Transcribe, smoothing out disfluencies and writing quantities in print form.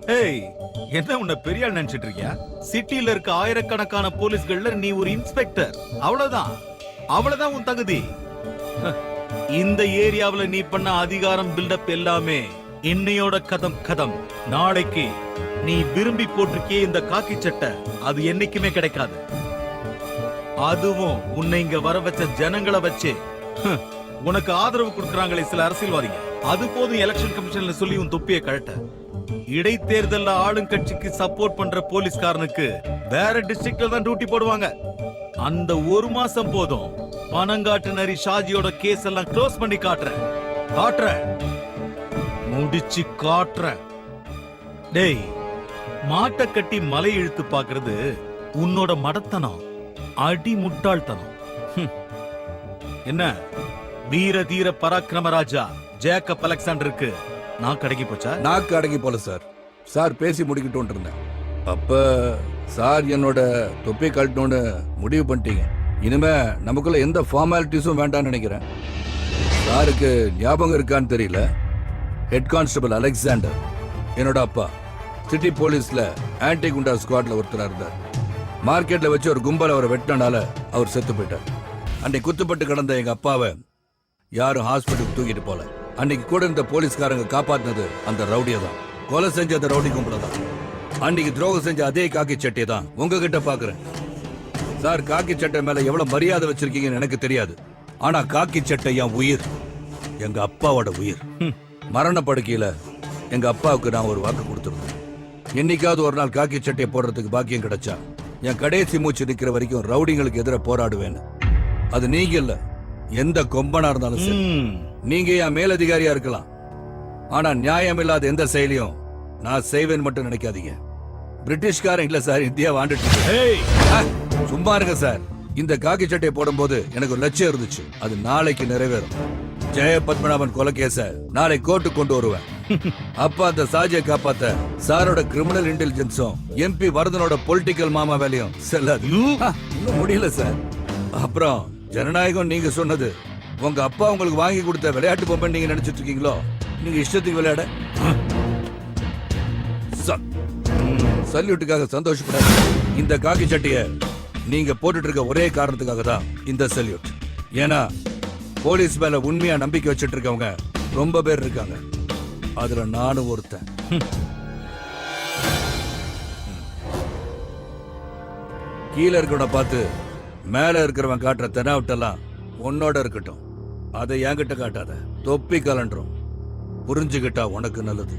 ஏய், என்ன உன்னை பெரிய ஆள் நினைச்சிட்டு இருக்கியா? சிட்டில இருக்க ஆயிரக்கணக்கான போலீஸ்கள்ல நீ ஒரு இன்ஸ்பெக்டர். அவ்வளவுதான். அவ்வளவுதான் உன் தகுதி. இந்த ஏரியாவுல நீ பண்ண அதிகாரம் பில்டப் எல்லாமே இன்னையோட கதம். நாளைக்கு நீ விரும்பி போட்டிருக்கிய இந்த காக்கி சட்டை அது என்னைக்குமே கிடைக்காது. அதுவும் உன்னை இங்க வர வச்ச ஜனங்களை வச்சு உனக்கு ஆதரவு கொடுக்கறாங்களே சில அரசியல்வாதிங்க. அது போதும் எலெக்ஷன் கமிஷன்ல சொல்லி உன் தொப்பியை கழட்ட. இடைத்தேர்தல்ல ஆளுங்கட்சிக்கு சப்போர்ட் பண்ற போலீஸ்காரனுக்கு வேற டிஸ்ட்ரிக்ட்ல தான் டியூட்டி போடுவாங்க. அந்த ஒரு மாசம் போதும். பனங்காட்டு நரி ஷாஜியோட கேஸ் எல்லாம் க்ளோஸ் பண்ணி காட்டுறேன். முடிச்சு காட்டுறேன். டேய், மாட்டை கட்டி மலை இழுத்து பாக்குறது உன்னோட மடத்தனம், அடி முட்டாள்தனம். என்ன வீர தீர பராக்கிரம ராஜா ஜேக்கப் அலெக்சாண்டருக்கு நான் அடங்கி போச்சா? நாக்கு அடங்கி போல சார். சார் பேசி முடிக்கிட்டு இருந்தேன். அப்ப சார் என்னோட தொப்பி கழட்டணும்னு முடிவு பண்ணிட்டீங்க. இனிமே நமக்குள்ள எந்த ஃபார்மாலிட்டிஸும் வேண்டாம்னு நினைக்கிறேன். சாருக்கு ஞாபகம் இருக்கான்னு தெரியல, ஹெட் கான்ஸ்டபிள் அலெக்சாண்டர் என்னோட அப்பா சிட்டி போலீஸ்ல ஆன்டி குண்டா ஸ்குவாட்ல ஒருத்தரா இருந்தார். மார்க்கெட்ல வச்சு ஒரு கும்பல் அவரை வெட்டினால அவர் செத்து போயிட்டார். அன்னைக்கு குத்துப்பட்டு கிடந்த எங்க அப்பாவை யாரும் ஹாஸ்பிட்டலுக்கு தூக்கிட்டு போல. அன்னைக்கு கூட இருந்த போலீஸ்காரங்க காப்பாத்தினது அந்த ரவுடியை தான். கொலை செஞ்ச அந்த ரவுடி கும்பல தான். அன்னைக்கு துரோகம் செஞ்ச அதே காக்கி சட்டையை தான் உங்ககிட்ட பாக்குறேன். சார், காக்கி சட்டை மேல எவ்வளவு மரியாதை வச்சிருக்கீங்கன்னு எனக்கு தெரியாது. ஆனா காக்கி சட்டை என் உயிர், எங்க அப்பாவோட உயிர். மரண படுக்கையில எங்க அப்பாவுக்கு நான் ஒரு வாக்கு கொடுத்துருந்தேன். என்னைக்காவது ஒரு நாள் காக்கி சட்டையை போடுறதுக்கு பாக்கியம் கிடைச்சா என் கடைசி மூச்சு நிக்கிற வரைக்கும் ரவுடிங்களுக்கு எதிராக போராடுவேன்னு. அது நீங்க இல்ல, எந்த கொம்பனா இருந்தாலும் சரி. நீங்க என் மேலதிகாரியா இருக்கலாம், ஆனா நியாயம் இல்லாத எந்த செயலையும் நான் செய்வேன் மட்டும் நினைக்காதீங்க. பிரிட்டிஷ்காரன் இல்ல சார், இந்தியா வாண்டுட்டு. சும்மா இருங்க சார். இந்த காக்கி சட்டையை போடும்போது எனக்கு ஒரு லட்சியம் இருந்துச்சு. அது நாளைக்கு நிறைவேறும். ஜெய பத்மநாபன் கொலை கேஸ நாளை கோர்ட்டு கொண்டு வருவேன். அப்ப அந்த சாஜியை காப்பாத்த சாரோட கிரிமினல் இன்டெலிஜென்ஸும் எம்பி வரதனோட பொலிட்டிக்கல் மாமா வேலையும் செல்லாது. இன்னும் முடியல சார். அப்புறம் ஜனநாயகம் நீங்க சொன்னது உங்க அப்பா உங்களுக்கு வாங்கி கொடுத்த விளையாட்டு பொம்மை நீங்க நினைச்சிட்டு இருக்கீங்களோ? நீங்க இஷ்டத்துக்கு விளையாட சல்யூட்டுக்காக சந்தோஷப்படாது. இந்த காக்கி சட்டைய நீங்க போட்டுட்டு இருக்க ஒரே காரணத்துக்காக தான் இந்த சல்யூட். ஏன்னா போலீஸ் மேல உண்மையா நம்பிக்கை வச்சிட்டு இருக்கவங்க ரொம்ப பேர் இருக்காங்க. அதுல நானும் ஒருத்தன். கீழே இருக்கிறவன பார்த்து மேல இருக்கிறவன் காட்டுற தெனாவட்டெல்லாம் உன்னோட இருக்கட்டும். அதை என்கிட்ட காட்டாத. தொப்பி கலண்டுரும். புரிஞ்சுக்கிட்டா உனக்கு நல்லது.